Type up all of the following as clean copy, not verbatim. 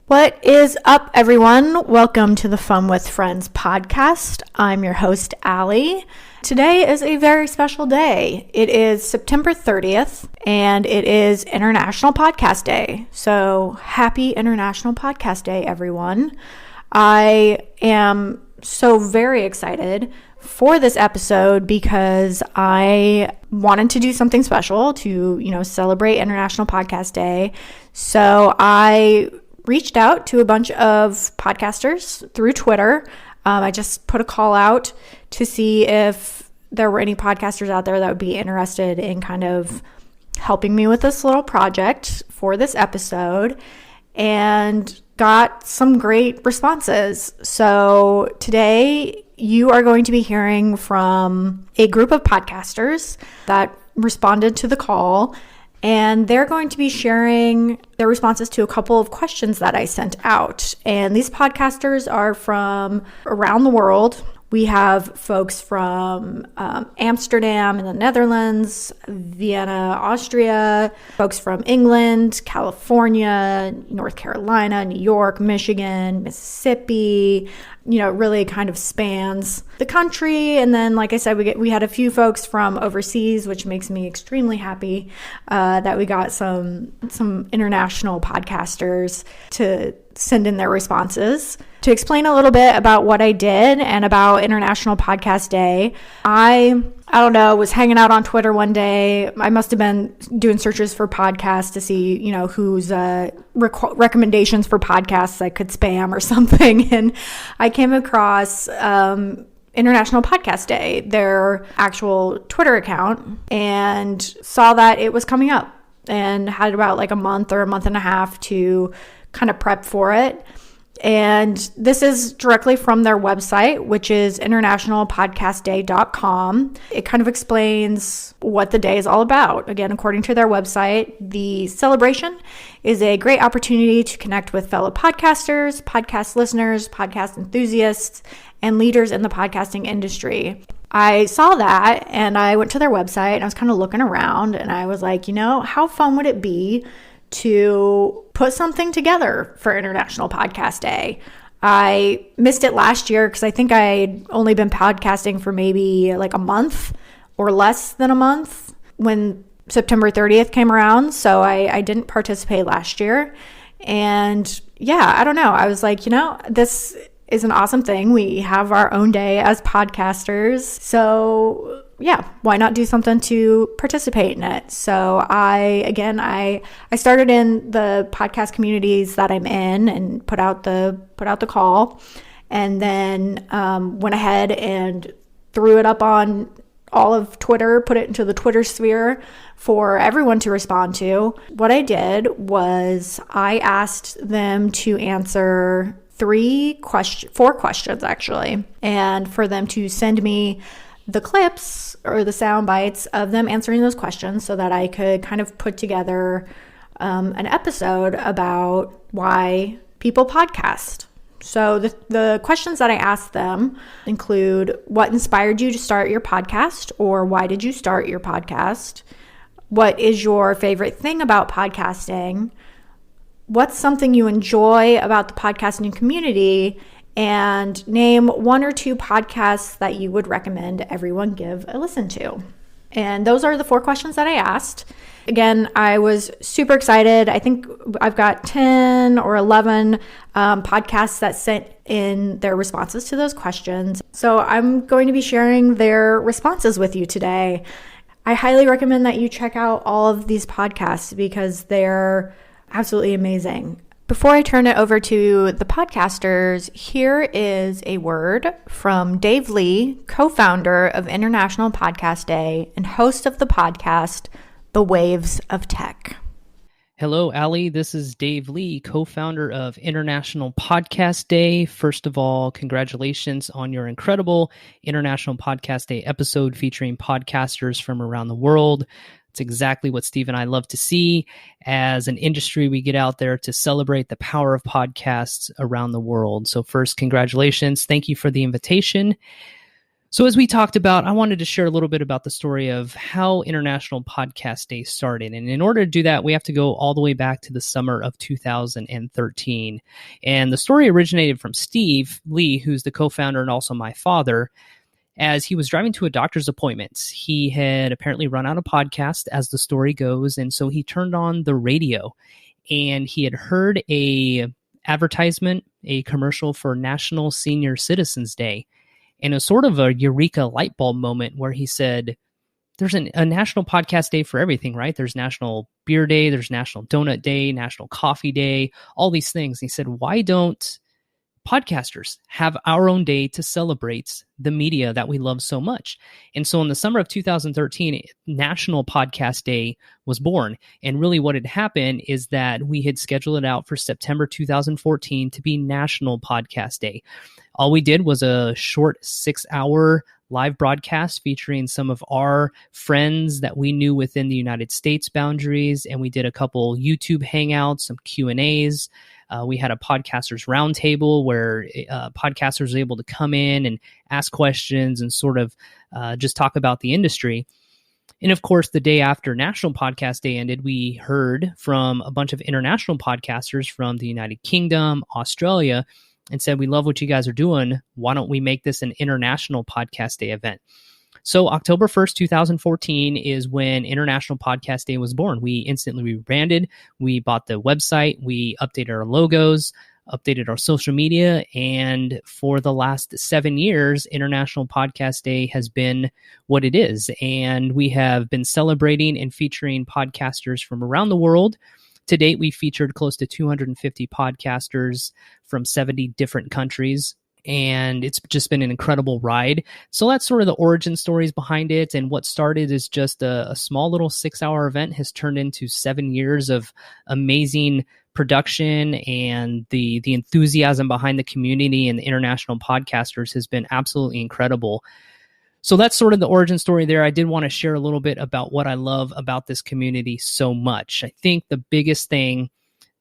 What is up, everyone? Welcome to the Fun with Friends podcast. I'm your host, Allie. Today is a very special day. It is September 30th, and it is International Podcast Day. So happy International Podcast Day, everyone. I am so very excited for this episode because I wanted to do something special to, celebrate International Podcast Day. So I reached out to a bunch of podcasters through Twitter. I just put a call out to see if there were any podcasters out there that would be interested in kind of helping me with this little project for this episode, and got some great responses. So today you are going to be hearing from a group of podcasters that responded to the call, and they're going to be sharing their responses to a couple of questions that I sent out. And these podcasters are from around the world. We have folks from Amsterdam in the Netherlands, Vienna, Austria, folks from England, California, North Carolina, New York, Michigan, Mississippi. Really kind of spans the country. And then, like I said, we had a few folks from overseas, which makes me extremely happy that we got some international podcasters to send in their responses. To explain a little bit about what I did and about International Podcast Day, I don't know, was hanging out on Twitter one day. I must have been doing searches for podcasts to see, whose recommendations for podcasts I could spam or something. And I came across International Podcast Day, their actual Twitter account, and saw that it was coming up and had about like a month or a month and a half to kind of prep for it. And this is directly from their website, which is internationalpodcastday.com. It kind of explains what the day is all about. Again, according to their website, the celebration is a great opportunity to connect with fellow podcasters, podcast listeners, podcast enthusiasts, and leaders in the podcasting industry. I saw that and I went to their website and I was kind of looking around and I was like, how fun would it be to put something together for International Podcast Day? I missed it last year because I think I'd only been podcasting for maybe like a month or less than a month when September 30th came around. So I didn't participate last year. And yeah, I don't know. I was like, this is an awesome thing. We have our own day as podcasters. So yeah, why not do something to participate in it? So I started in the podcast communities that I'm in and put out the call, and then went ahead and threw it up on all of Twitter, put it into the Twitter sphere for everyone to respond to. What I did was I asked them to answer four questions actually, and for them to send me the clips or the sound bites of them answering those questions so that I could kind of put together an episode about why people podcast. So the questions that I asked them include: what inspired you to start your podcast, or why did you start your podcast? What is your favorite thing about podcasting? What's something you enjoy about the podcasting community? And name one or two podcasts that you would recommend everyone give a listen to. And those are the four questions that I asked. Again, I was super excited. I think I've got 10 or 11 podcasts that sent in their responses to those questions. So I'm going to be sharing their responses with you today. I highly recommend that you check out all of these podcasts because they're absolutely amazing. Before I turn it over to the podcasters, here is a word from Dave Lee, co-founder of International Podcast Day and host of the podcast, The Waves of Tech. Hello, Allie. This is Dave Lee, co-founder of International Podcast Day. First of all, congratulations on your incredible International Podcast Day episode featuring podcasters from around the world. It's exactly what Steve and I love to see. As an industry, we get out there to celebrate the power of podcasts around the world. So first, congratulations. Thank you for the invitation. So as we talked about, I wanted to share a little bit about the story of how International Podcast Day started. And in order to do that, we have to go all the way back to the summer of 2013. And the story originated from Steve Lee, who's the co-founder and also my father. As he was driving to a doctor's appointment, he had apparently run out of podcast, as the story goes. And so he turned on the radio and he had heard a advertisement, a commercial for National Senior Citizens Day. And it was sort of a eureka light bulb moment where he said, there's a National Podcast Day for everything, right? There's National Beer Day, there's National Donut Day, National Coffee Day, all these things. And he said, why don't podcasters have our own day to celebrate the media that we love so much? And so in the summer of 2013, National Podcast Day was born. And really what had happened is that we had scheduled it out for September 2014 to be National Podcast Day. All we did was a short 6-hour live broadcast featuring some of our friends that we knew within the United States boundaries. And we did a couple YouTube hangouts, some Q&As. We had a podcasters roundtable where podcasters were able to come in and ask questions and sort of just talk about the industry. And of course, the day after National Podcast Day ended, we heard from a bunch of international podcasters from the United Kingdom, Australia, and said, we love what you guys are doing. Why don't we make this an International Podcast Day event? So October 1st, 2014 is when International Podcast Day was born. We instantly rebranded. We bought the website. We updated our logos, updated our social media. And for the last 7 years, International Podcast Day has been what it is. And we have been celebrating and featuring podcasters from around the world. To date, we featured close to 250 podcasters from 70 different countries. And it's just been an incredible ride. So that's sort of the origin stories behind it. And what started as just a small little 6-hour event has turned into 7 years of amazing production, and the enthusiasm behind the community and the international podcasters has been absolutely incredible. So that's sort of the origin story there. I did want to share a little bit about what I love about this community so much. I think the biggest thing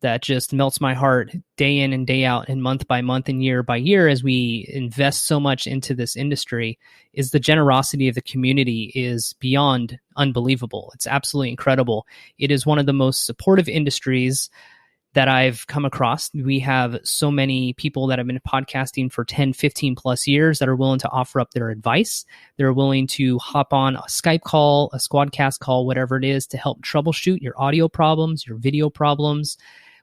that just melts my heart day in and day out and month by month and year by year as we invest so much into this industry is the generosity of the community is beyond unbelievable. It's absolutely incredible. It is one of the most supportive industries that I've come across. We have so many people that have been podcasting for 10, 15 plus years that are willing to offer up their advice. They're willing to hop on a Skype call, a Squadcast call, whatever it is, to help troubleshoot your audio problems, your video problems.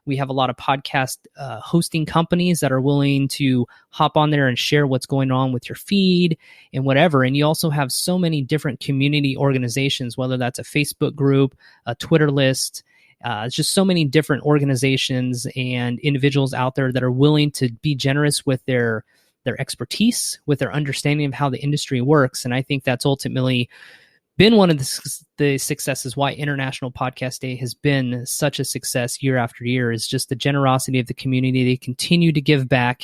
We have a lot of podcast hosting companies that are willing to hop on there and share what's going on with your feed and whatever. And you also have so many different community organizations, whether that's a Facebook group, a Twitter list. It's just so many different organizations and individuals out there that are willing to be generous with their expertise, with their understanding of how the industry works. And I think that's ultimately been one of the successes why International Podcast Day has been such a success year after year, is just the generosity of the community. They continue to give back.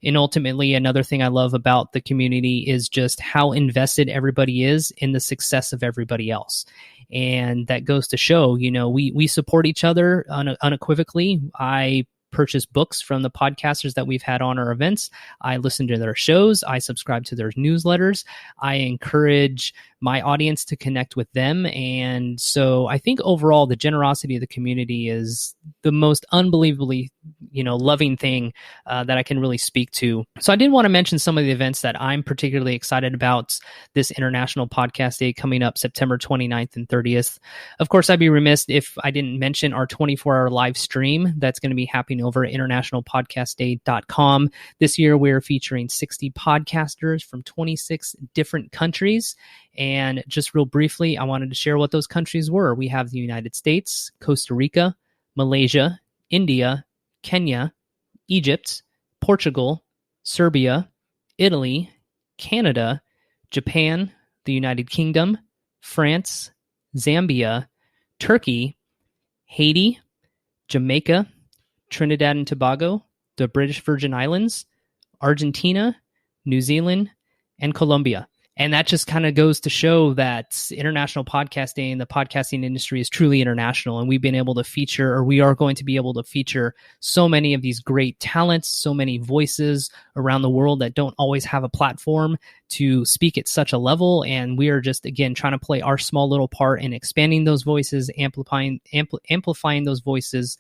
And ultimately, another thing I love about the community is just how invested everybody is in the success of everybody else. And that goes to show, we support each other unequivocally. I purchase books from the podcasters that we've had on our events. I listen to their shows. I subscribe to their newsletters. I encourage my audience to connect with them. And so I think overall, the generosity of the community is the most unbelievably, loving thing that I can really speak to. So I did want to mention some of the events that I'm particularly excited about this International Podcast Day coming up September 29th and 30th. Of course, I'd be remiss if I didn't mention our 24-hour live stream that's going to be happening over at internationalpodcastday.com. This year, we're featuring 60 podcasters from 26 different countries. And just real briefly, I wanted to share what those countries were. We have the United States, Costa Rica, Malaysia, India, Kenya, Egypt, Portugal, Serbia, Italy, Canada, Japan, the United Kingdom, France, Zambia, Turkey, Haiti, Jamaica, Trinidad and Tobago, the British Virgin Islands, Argentina, New Zealand, and Colombia. And that just kind of goes to show that International Podcast Day and the podcasting industry is truly international. And we've been able to feature, or we are going to be able to feature, so many of these great talents, so many voices around the world that don't always have a platform to speak at such a level. And we are just, again, trying to play our small little part in expanding those voices, amplifying those voices.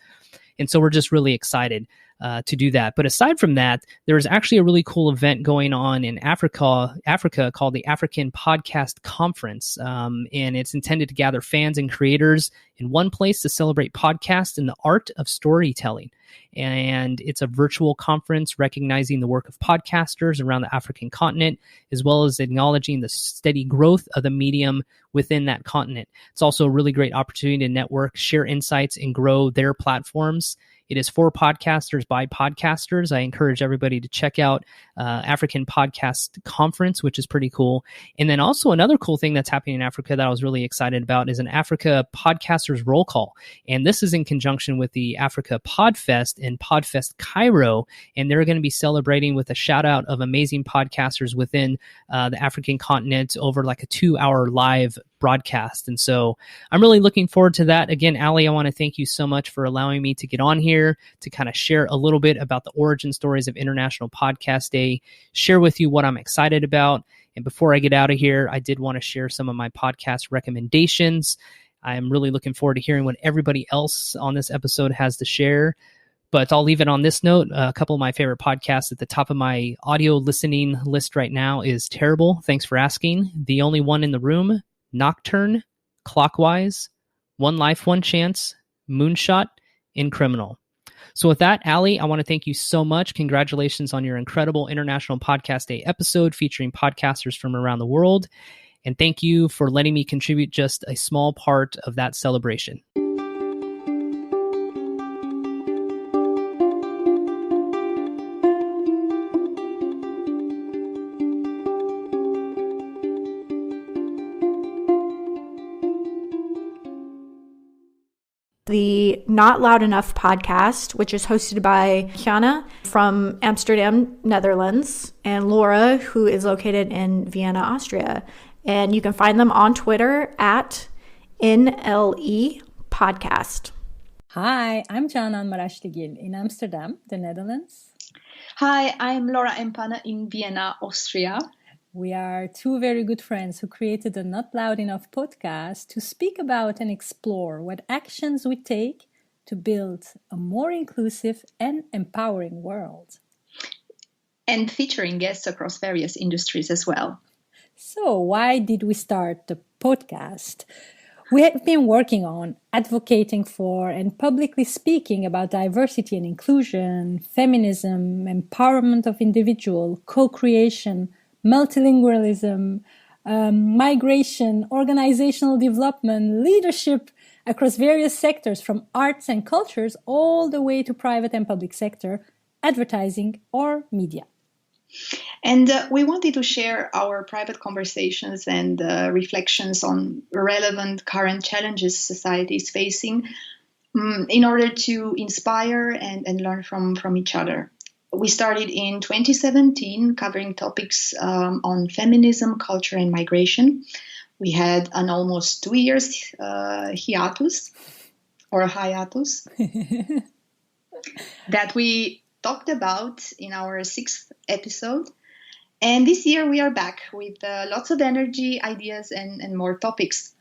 And so we're just really excited to do that. But aside from that, there's actually a really cool event going on in Africa called the African Podcast Conference. And it's intended to gather fans and creators in one place to celebrate podcasts and the art of storytelling. And it's a virtual conference recognizing the work of podcasters around the African continent, as well as acknowledging the steady growth of the medium within that continent. It's also a really great opportunity to network, share insights, and grow their platforms. It is for podcasters by podcasters. I encourage everybody to check out African Podcast Conference, which is pretty cool. And then also another cool thing that's happening in Africa that I was really excited about is an Africa Podcasters Roll Call. And this is in conjunction with the Africa Podfest and Podfest Cairo. And they're going to be celebrating with a shout out of amazing podcasters within the African continent over like a 2-hour live broadcast. And so I'm really looking forward to that. Again, Allie, I want to thank you so much for allowing me to get on here to kind of share a little bit about the origin stories of International Podcast Day, share with you what I'm excited about. And before I get out of here, I did want to share some of my podcast recommendations. I'm really looking forward to hearing what everybody else on this episode has to share. But I'll leave it on this note. A couple of my favorite podcasts at the top of my audio listening list right now is Terrible, Thanks for Asking, The Only One in the Room, Nocturne, Clockwise, One Life, One Chance, Moonshot, and Criminal. So with that, Allie, I want to thank you so much. Congratulations on your incredible International Podcast Day episode featuring podcasters from around the world. And thank you for letting me contribute just a small part of that celebration. The Not Loud Enough podcast, which is hosted by Kiana from Amsterdam, Netherlands, and Laura, who is located in Vienna, Austria. And you can find them on Twitter at NLE Podcast. Hi, I'm Canan Maraşligil in Amsterdam, the Netherlands. Hi, I'm Laura Empana in Vienna, Austria. We are two very good friends who created the Not Loud Enough podcast to speak about and explore what actions we take to build a more inclusive and empowering world. And featuring guests across various industries as well. So why did we start the podcast? We have been working on advocating for and publicly speaking about diversity and inclusion, feminism, empowerment of individual, co-creation, multilingualism, migration, organizational development, leadership across various sectors from arts and cultures all the way to private and public sector, advertising or media. And we wanted to share our private conversations and reflections on relevant current challenges society is facing in order to inspire and learn from each other. We started in 2017 covering topics on feminism, culture, and migration. We had an almost 2 years hiatus that we talked about in our 6th episode. And this year we are back with lots of energy, ideas, and more topics.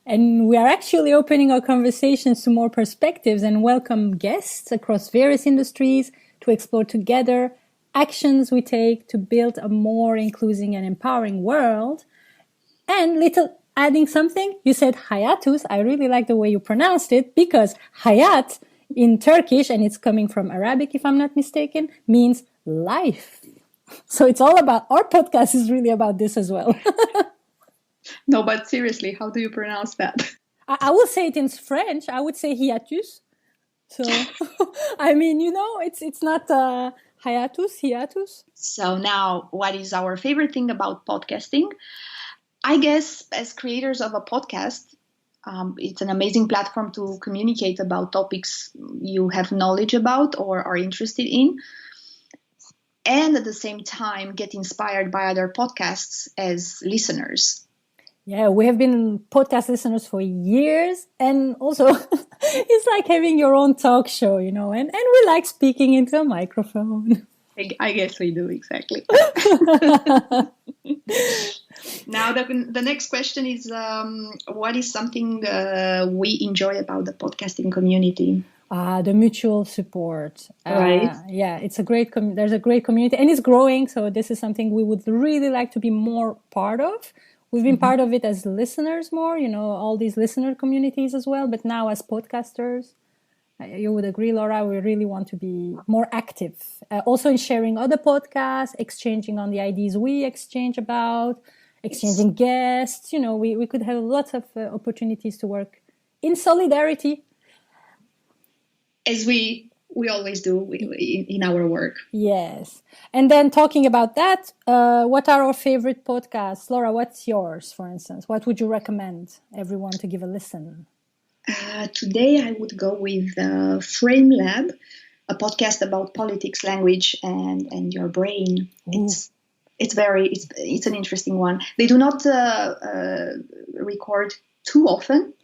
And we are actually opening our conversations to more perspectives and welcome guests across various industries to explore together actions we take to build a more inclusive and empowering world. And adding something, you said hiatus. I really like the way you pronounced it because hayat in Turkish, and it's coming from Arabic if I'm not mistaken, means life. So it's all about, our podcast is really about this as well. No, but seriously, how do you pronounce that? I will say it in French. I would say hiatus. So, I mean, it's not hiatus. So now, what is our favorite thing about podcasting? I guess as creators of a podcast, it's an amazing platform to communicate about topics you have knowledge about or are interested in. and at the same time get inspired by other podcasts as listeners. Yeah, we have been podcast listeners for years, and also it's like having your own talk show, and we like speaking into a microphone. I guess we do, exactly. Now, the next question is, what is something we enjoy about the podcasting community? The mutual support. Right. Yeah, it's there's a great community, and it's growing. So this is something we would really like to be more part of. We've been part of it as listeners more, all these listener communities as well. But now as podcasters, you would agree, Laura, we really want to be more active. Also in sharing other podcasts, exchanging on the ideas we exchange about, exchanging guests. We could have lots of opportunities to work in solidarity. As we always do in our work. Yes. And then talking about that, what are our favorite podcasts? Laura, what's yours, for instance? What would you recommend everyone to give a listen? Today I would go with Frame Lab, a podcast about politics, language, and your brain. Ooh. It's an interesting one. They do not record too often,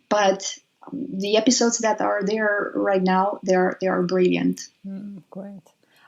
but the episodes that are there right now, they are brilliant. Great.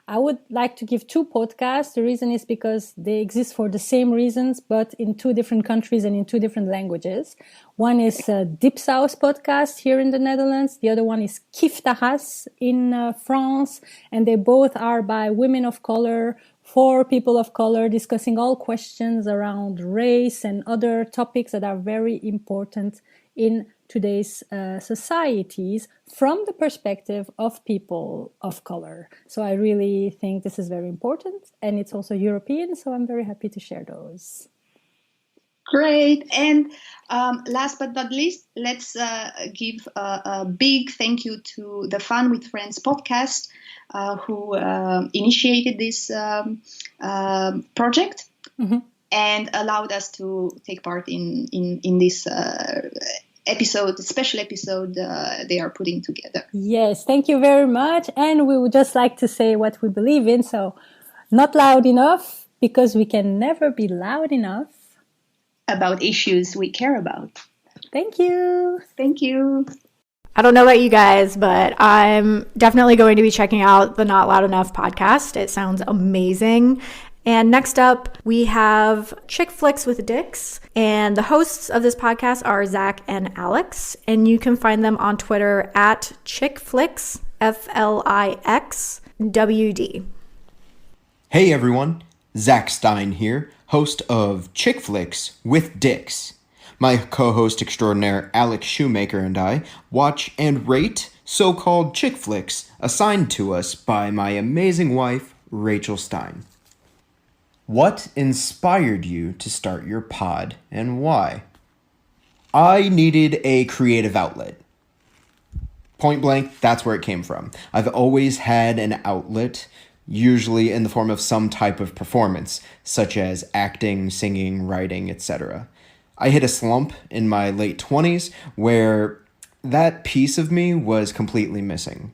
I would like to give 2 podcasts. The reason is because they exist for the same reasons, but in 2 different countries and in 2 different languages. One is Dipsaus podcast here in the Netherlands. The other one is Kiftaras in France. And they both are by women of color, for people of color, discussing all questions around race and other topics that are very important in today's societies from the perspective of people of color. So I really think this is very important, and it's also European, so I'm very happy to share those. Great. And last but not least, let's give a big thank you to the Fun with Friends podcast, who initiated this project and allowed us to take part in this special episode they are putting together. Yes, thank you very much. And we would just like to say what we believe in. So not loud enough, because we can never be loud enough about issues we care about. Thank you. Thank you. I don't know about you guys, but I'm definitely going to be checking out the Not Loud Enough podcast. It sounds amazing. And next up, we have Chick Flicks with Dicks. And the hosts of this podcast are Zach and Alex. And you can find them on Twitter at ChickFlix, FLIXWD. Hey everyone, Zach Stein here, host of Chick Flicks with Dicks. My co-host extraordinaire Alex Shoemaker and I watch and rate so-called chick flicks assigned to us by my amazing wife, Rachel Stein. What inspired you to start your pod and why? I needed a creative outlet. Point blank, that's where it came from. I've always had an outlet, usually in the form of some type of performance, such as acting, singing, writing, etc. I hit a slump in my late 20s where that piece of me was completely missing.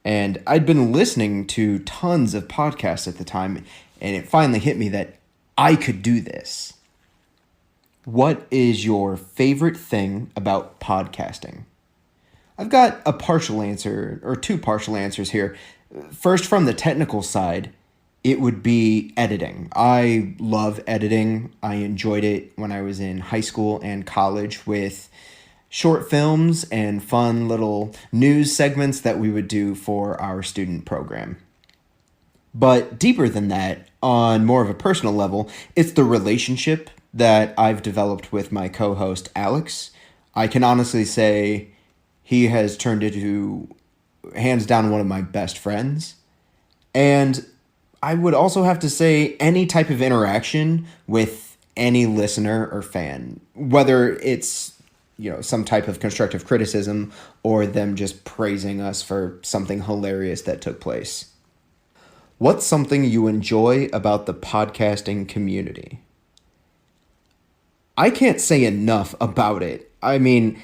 And I'd been listening to tons of podcasts at the time, and it finally hit me that I could do this. What is your favorite thing about podcasting? I've got a partial answer, or 2 partial answers here. First, from the technical side, it would be editing. I love editing. I enjoyed it when I was in high school and college with short films and fun little news segments that we would do for our student program. But deeper than that, on more of a personal level, it's the relationship that I've developed with my co-host, Alex. I can honestly say he has turned into, hands down, one of my best friends. And I would also have to say any type of interaction with any listener or fan, whether it's, some type of constructive criticism or them just praising us for something hilarious that took place. What's something you enjoy about the podcasting community? I can't say enough about it. I mean,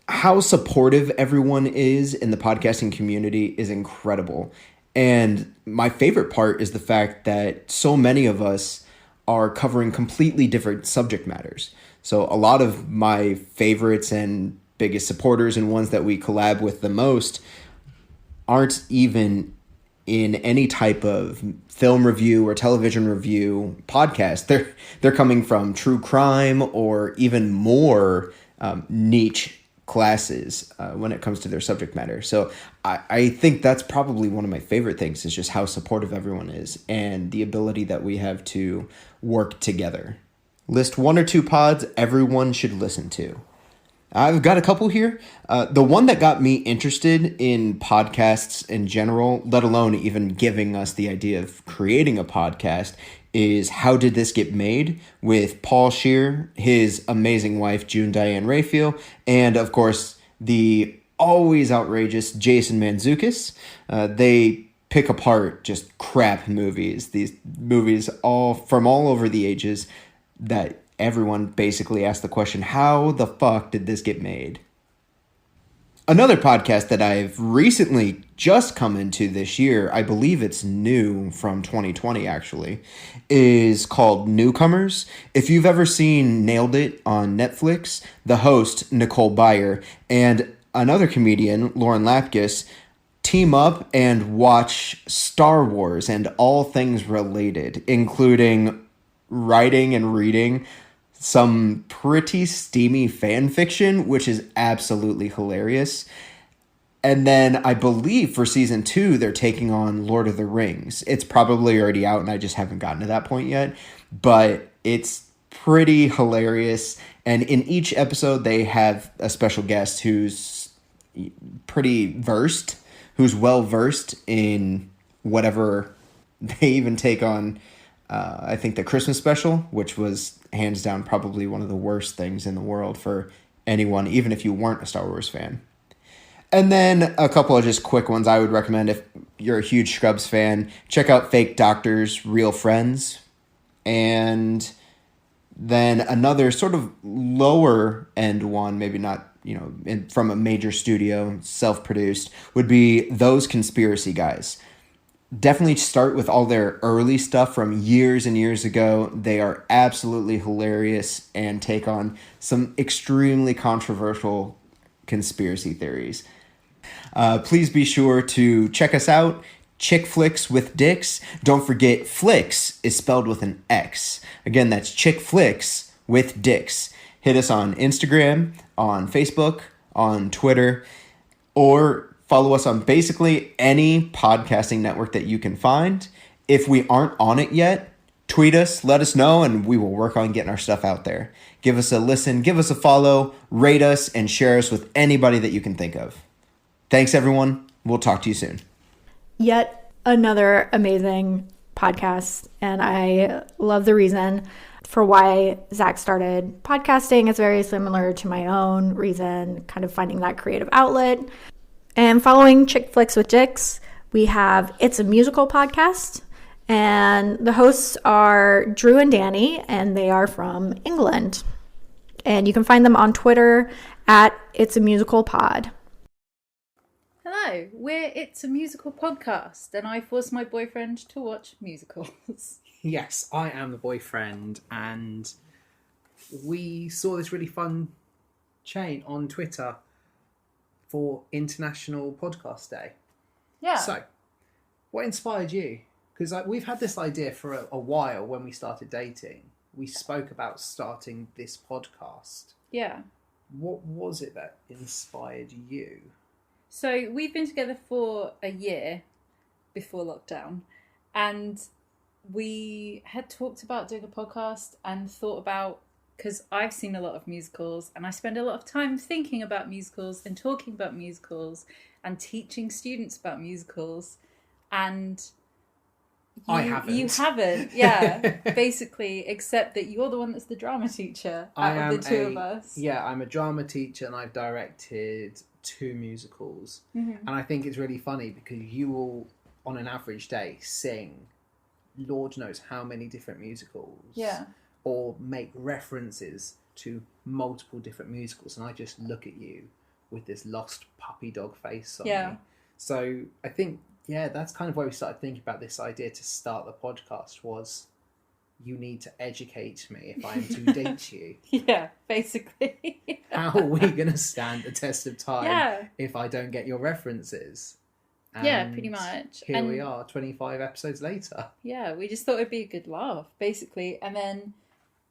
how supportive everyone is in the podcasting community is incredible. And my favorite part is the fact that so many of us are covering completely different subject matters. So a lot of my favorites and biggest supporters and ones that we collab with the most aren't even in any type of film review or television review podcast. They're coming from true crime or even more niche classes when it comes to their subject matter. So I think that's probably one of my favorite things, is just how supportive everyone is and the ability that we have to work together. List 1 or 2 pods everyone should listen to. I've got a couple here. The one that got me interested in podcasts in general, let alone even giving us the idea of creating a podcast, is How Did This Get Made? With Paul Scheer, his amazing wife, June Diane Raphael, and of course, the always outrageous Jason Mantzoukas. They pick apart just crap movies. These movies from all over the ages that everyone basically asks the question, how the fuck did this get made? Another podcast that I've recently just come into this year, I believe it's new from 2020 actually, is called Newcomers. If you've ever seen Nailed It on Netflix, the host, Nicole Byer, and another comedian, Lauren Lapkus, team up and watch Star Wars and all things related, including writing and reading some pretty steamy fan fiction, which is absolutely hilarious. And then I believe for season 2, they're taking on Lord of the Rings. It's probably already out and I just haven't gotten to that point yet, but it's pretty hilarious. And in each episode, they have a special guest who's pretty versed, who's well versed in whatever. They even take on I think the Christmas special, which was hands down probably one of the worst things in the world for anyone, even if you weren't a Star Wars fan. And then a couple of just quick ones I would recommend if you're a huge Scrubs fan. Check out Fake Doctors, Real Friends. And then another sort of lower end one, maybe not, from a major studio, self-produced, would be Those Conspiracy Guys. Definitely start with all their early stuff from years and years ago. They are absolutely hilarious and take on some extremely controversial conspiracy theories. Please be sure to check us out. Chick Flicks with Dicks. Don't forget, Flicks is spelled with an X. Again, that's Chick Flicks with Dicks. Hit us on Instagram, on Facebook, on Twitter, or follow us on basically any podcasting network that you can find. If we aren't on it yet, tweet us, let us know, and we will work on getting our stuff out there. Give us a listen, give us a follow, rate us, and share us with anybody that you can think of. Thanks, everyone. We'll talk to you soon. Yet another amazing podcast, and I love the reason for why Zach started podcasting. It's very similar to my own reason, kind of finding that creative outlet. And following Chick Flicks with Dicks, we have It's a Musical podcast. And the hosts are Drew and Danny, and they are from England. And you can find them on Twitter at It's a Musical Pod. Hello, we're It's a Musical podcast, and I forced my boyfriend to watch musicals. Yes, I am the boyfriend, and we saw this really fun chain on Twitter for International Podcast Day. Yeah. So, what inspired you? Because we've had this idea for a while when we started dating. We spoke about starting this podcast. Yeah. What was it that inspired you? So we've been together for a year before lockdown, and we had talked about doing a podcast and thought about, because I've seen a lot of musicals and I spend a lot of time thinking about musicals and talking about musicals and teaching students about musicals, and I haven't. You haven't, yeah. Basically, except that you're the one that's the drama teacher out of the two of us. Yeah, I'm a drama teacher and I've directed 2 musicals. Mm-hmm. And I think it's really funny because you will, on an average day, sing Lord knows how many different musicals. Yeah. Or make references to multiple different musicals. And I just look at you with this lost puppy dog face on me. So I think yeah, that's kind of where we started thinking about this idea to start the podcast was you need to educate me if I am to date you. Yeah, basically. How are we going to stand the test of time Yeah. if I don't get your references? Yeah, And pretty much. Here And we are, 25 episodes later. yeah, we just thought it'd be a good laugh, basically. And then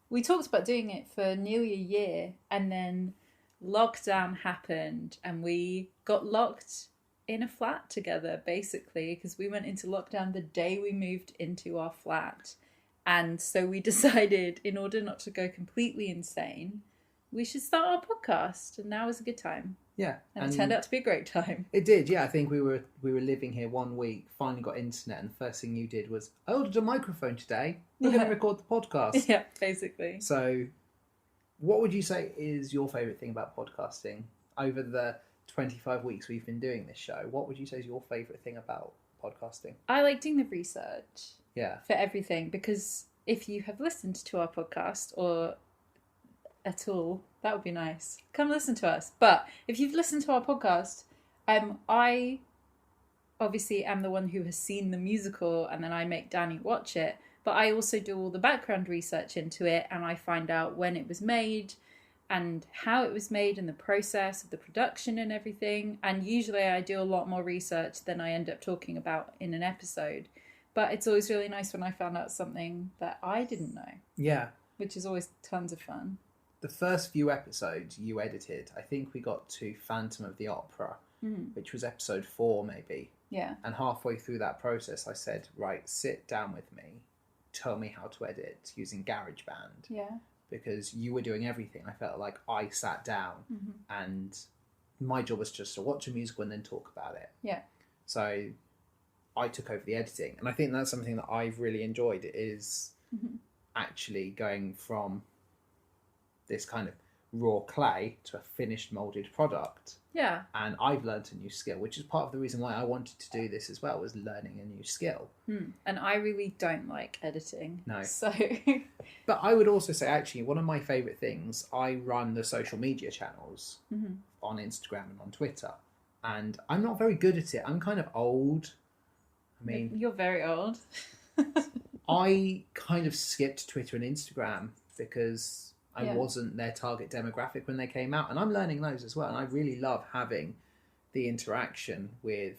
we talked about doing it for nearly a year, and then lockdown happened, and we got locked in a flat together, basically, because we went into lockdown the day we moved into our flat. And so we decided, in order not to go completely insane, we should start our podcast. And now is a good time. Yeah. And it turned out to be a great time. It did, yeah. I think we were living here 1 week, finally got internet, and the first thing you did was, I ordered a microphone today. We're going to record the podcast. Yeah, basically. So what would you say is your favourite thing about podcasting? Over the 25 weeks we've been doing this show, what would you say is your favourite thing about podcasting? I like doing the research. Yeah. For everything, because if you have listened to our podcast or at all, that would be nice. Come listen to us. But if you've listened to our podcast, I obviously am the one who has seen the musical, and then I make Danny watch it. But I also do all the background research into it, and I find out when it was made and how it was made and the process of the production and everything. And usually I do a lot more research than I end up talking about in an episode. But it's always really nice when I found out something that I didn't know. Yeah. Which is always tons of fun. The first few episodes you edited, I think we got to Phantom of the Opera, which was episode 4 maybe. Yeah. And halfway through that process I said, right, sit down with me, tell me how to edit using GarageBand. Yeah. Because you were doing everything. I felt like I sat down and my job was just to watch a musical and then talk about it. Yeah. So I took over the editing, and I think that's something that I've really enjoyed, is actually going from this kind of raw clay to a finished moulded product. Yeah. And I've learned a new skill, which is part of the reason why I wanted to do this as well, was learning a new skill. And I really don't like editing. No. So But I would also say, actually, one of my favourite things, I run the social media channels on Instagram and on Twitter, and I'm not very good at it. I'm kind of old. I mean, you're very old. I kind of skipped Twitter and Instagram because I Yeah. wasn't their target demographic when they came out, and I'm learning those as well. And I really love having the interaction with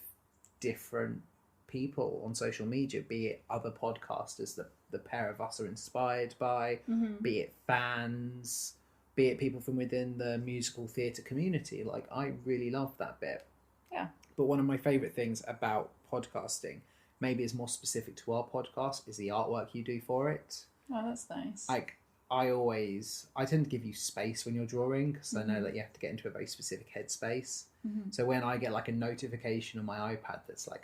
different people on social media, be it other podcasters that the pair of us are inspired by, be it fans, be it people from within the musical theatre community. Like, I really love that bit. Yeah. But one of my favourite things about podcasting, maybe is more specific to our podcast, is the artwork you do for it. Oh, that's nice. Like, I tend to give you space when you're drawing, because I know that you have to get into a very specific headspace. So when I get like a notification on my iPad that's like,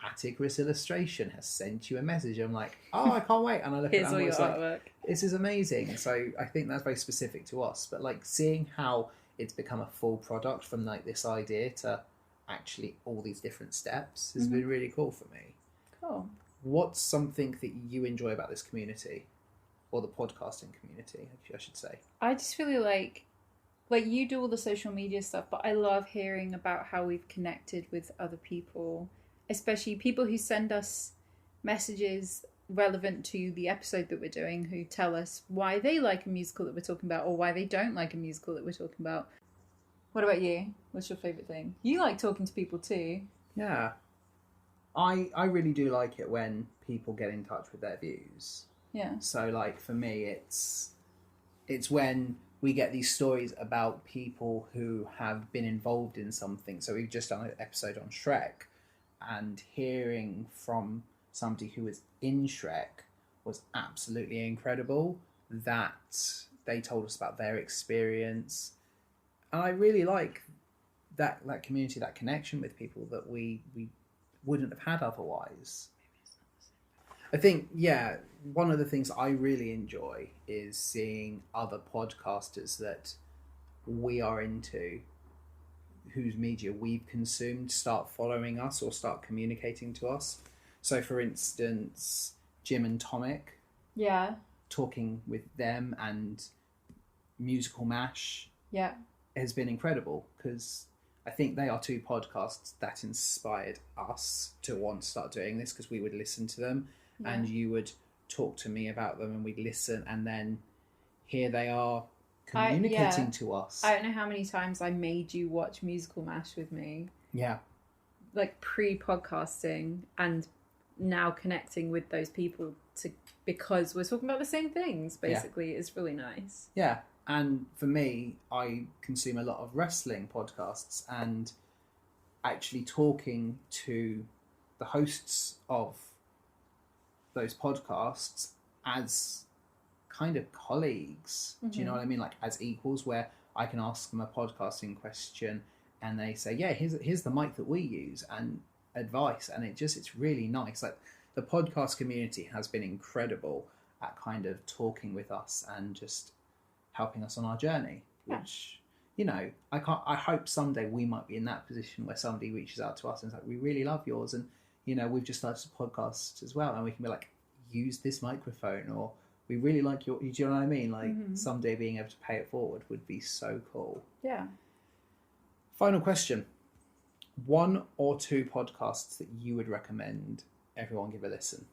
Atticus Illustration has sent you a message, I'm like, oh, I can't wait. And I look Here's at it all and your it's like, artwork. this is amazing. So I think that's very specific to us. But like, seeing how it's become a full product from like this idea to actually all these different steps has been really cool for me. Cool. What's something that you enjoy about this community, or the podcasting community, I should say? I just really like you do all the social media stuff, but I love hearing about how we've connected with other people, especially people who send us messages relevant to the episode that we're doing, who tell us why they like a musical that we're talking about or why they don't like a musical that we're talking about. What about you? What's your favourite thing? You like talking to people too. Yeah. I really do like it when people get in touch with their views. Yeah. So like, for me, it's when we get these stories about people who have been involved in something. So we've just done an episode on Shrek, and hearing from somebody who was in Shrek was absolutely incredible, that they told us about their experience. And I really like that community, that connection with people that we wouldn't have had otherwise. I think, yeah, one of the things I really enjoy is seeing other podcasters that we are into, whose media we've consumed, start following us or start communicating to us. So, for instance, Jim and Tomic. Yeah. Talking with them and Musical Mash. Yeah. Has been incredible, because I think they are two podcasts that inspired us to want to start doing this, because we would listen to them and you would talk to me about them and we'd listen, and then here they are communicating to us. I don't know how many times I made you watch Musical Mash with me. Yeah. Like pre-podcasting, and now connecting with those people because we're talking about the same things, basically. It's really nice. Yeah. And for me, I consume a lot of wrestling podcasts, and actually talking to the hosts of those podcasts as kind of colleagues. Do you know what I mean? Like as equals, where I can ask them a podcasting question and they say, yeah, here's the mic that we use, and advice. And it's really nice. Like the podcast community has been incredible at kind of talking with us and just helping us on our journey, which, you know, I hope someday we might be in that position where somebody reaches out to us and is like, we really love yours, and, you know, we've just started a podcast as well, and we can be like, use this microphone, or we really like your, do you know what I mean? Like someday being able to pay it forward would be so cool. Yeah. Final question. 1 or 2 podcasts that you would recommend everyone give a listen?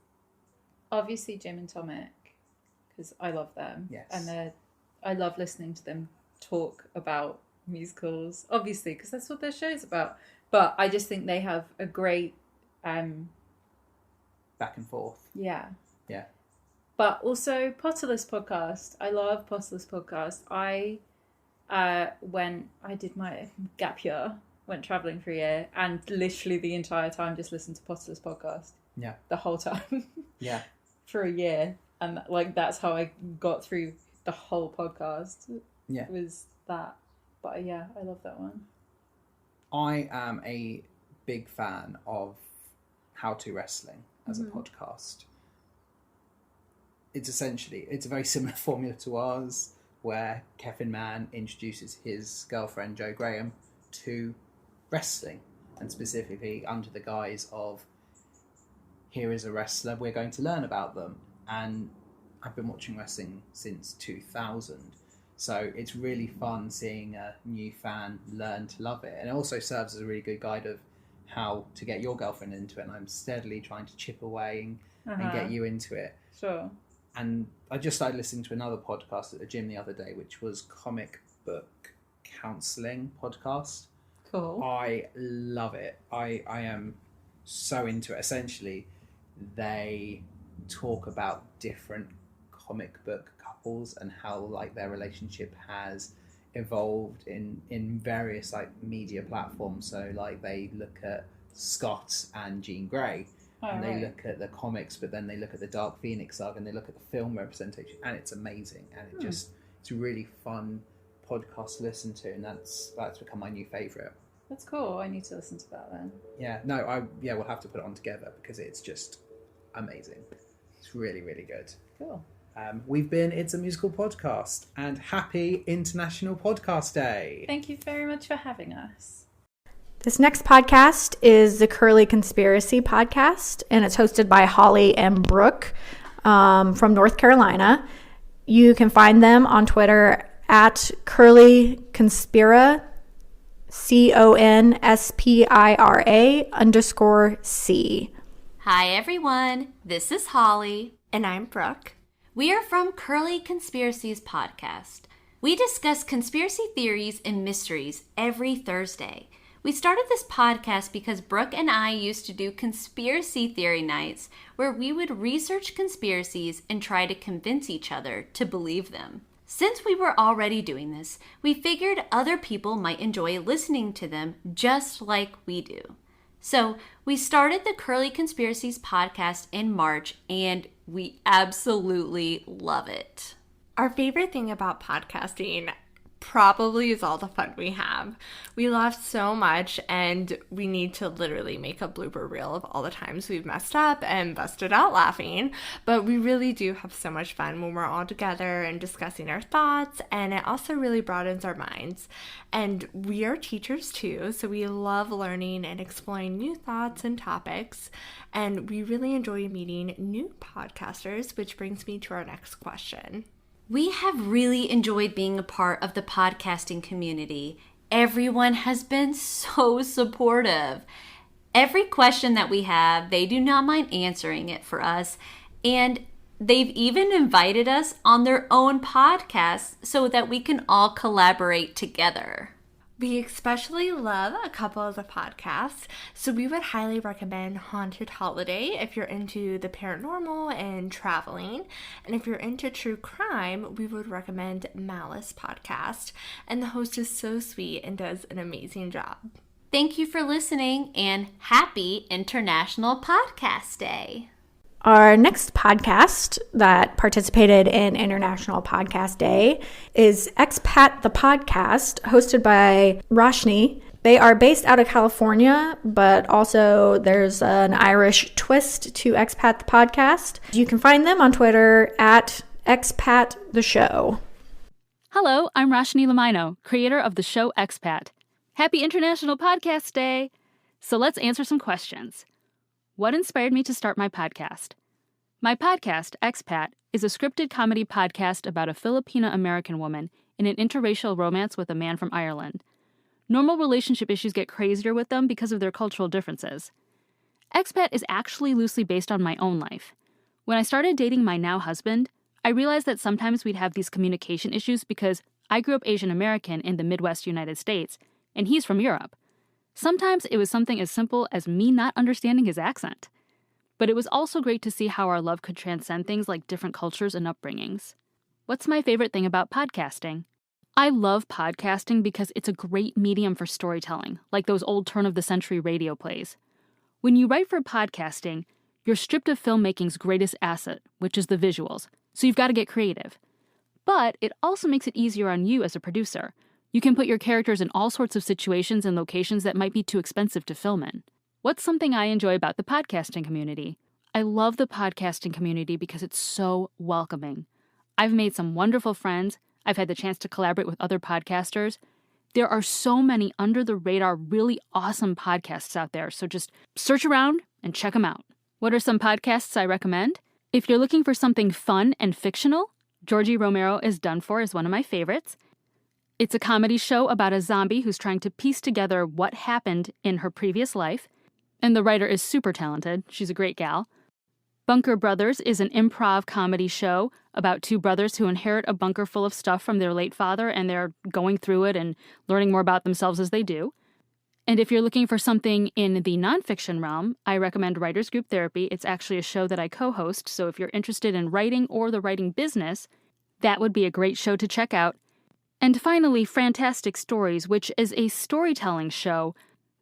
Obviously Jim and Tomic, because I love them. Yes. And I love listening to them talk about musicals, obviously, because that's what their show's about. But I just think they have a great back and forth. Yeah. Yeah. But also Potterless podcast. I love Potterless podcast. When I did my gap year, went travelling for a year, and literally the entire time just listened to Potterless podcast. Yeah. The whole time. Yeah. For a year. And like that's how I got through the whole podcast. Yeah. Was that. But yeah, I love that one. I am a big fan of How to Wrestling as a podcast. It's a very similar formula to ours, where Kevin Mann introduces his girlfriend Jo Graham to wrestling, and specifically under the guise of, here is a wrestler, we're going to learn about them. And I've been watching wrestling since 2000, so it's really fun seeing a new fan learn to love it, and it also serves as a really good guide of how to get your girlfriend into it, and I'm steadily trying to chip away and get you into it. Sure. And I just started listening to another podcast at the gym the other day, which was Comic Book Counselling podcast. Cool. I love it. I am so into it. Essentially, they talk about different comic book couples and how like their relationship has evolved in various like media platforms. So like they look at Scott and Jean Grey, and they look at the comics, but then they look at the Dark Phoenix saga, and they look at the film representation, and it's amazing, and it's a really fun podcast to listen to, and that's become my new favourite. That's cool. I need to listen to that then. Yeah, we'll have to put it on together because it's just amazing. It's really, really good. Cool. We've been It's a Musical Podcast, and happy International Podcast Day. Thank you very much for having us. This next podcast is the Curly Conspiracy podcast, and it's hosted by Holly and Brooke from North Carolina. You can find them on Twitter at Curly Conspira, CONSPIRA_C. Hi everyone, this is Holly. And I'm Brooke. We are from Curly Conspiracies podcast. We discuss conspiracy theories and mysteries every Thursday. We started this podcast because Brooke and I used to do conspiracy theory nights where we would research conspiracies and try to convince each other to believe them. Since we were already doing this, we figured other people might enjoy listening to them just like we do. So we started the Curly Conspiracies podcast in March, and we absolutely love it. Our favorite thing about podcasting probably is all the fun we have. We laugh so much, and we need to literally make a blooper reel of all the times we've messed up and busted out laughing. But we really do have so much fun when we're all together and discussing our thoughts, and it also really broadens our minds. And we are teachers too, so we love learning and exploring new thoughts and topics, and we really enjoy meeting new podcasters, which brings me to our next question. We have really enjoyed being a part of the podcasting community, Everyone has been so supportive. Every question that we have, they do not mind answering it for us. And they've even invited us on their own podcast so that we can all collaborate together. We especially love a couple of the podcasts, so we would highly recommend Haunted Holiday if you're into the paranormal and traveling. And if you're into true crime, we would recommend Malice Podcast. And the host is so sweet and does an amazing job. Thank you for listening and happy International Podcast Day. Our next podcast that participated in International Podcast Day is Expat the Podcast, hosted by Roshni. They are based out of California, but also there's an Irish twist to Expat the Podcast. You can find them on Twitter at Expat the Show. Hello, I'm Roshni Lamino, creator of the show Expat. Happy International Podcast Day! So let's answer some questions. What inspired me to start my podcast? My podcast, Expat, is a scripted comedy podcast about a Filipino-American woman in an interracial romance with a man from Ireland. Normal relationship issues get crazier with them because of their cultural differences. Expat is actually loosely based on my own life. When I started dating my now husband, I realized that sometimes we'd have these communication issues because I grew up Asian American in the Midwest United States, and he's from Europe. Sometimes it was something as simple as me not understanding his accent. But it was also great to see how our love could transcend things like different cultures and upbringings. What's my favorite thing about podcasting? I love podcasting because it's a great medium for storytelling, like those old turn-of-the-century radio plays. When you write for podcasting, you're stripped of filmmaking's greatest asset, which is the visuals, so you've got to get creative. But it also makes it easier on you as a producer. You can put your characters in all sorts of situations and locations that might be too expensive to film in. What's something I enjoy about the podcasting community? I love the podcasting community because it's so welcoming. I've made some wonderful friends. I've had the chance to collaborate with other podcasters. There are so many under-the-radar, really awesome podcasts out there, so just search around and check them out. What are some podcasts I recommend? If you're looking for something fun and fictional, Georgie Romero is Done For is one of my favorites. It's a comedy show about a zombie who's trying to piece together what happened in her previous life, and the writer is super talented. She's a great gal. Bunker Brothers is an improv comedy show about two brothers who inherit a bunker full of stuff from their late father, and they're going through it and learning more about themselves as they do. And if you're looking for something in the nonfiction realm, I recommend Writers Group Therapy. It's actually a show that I co-host, so if you're interested in writing or the writing business, that would be a great show to check out. And finally, Fantastic Stories, which is a storytelling show.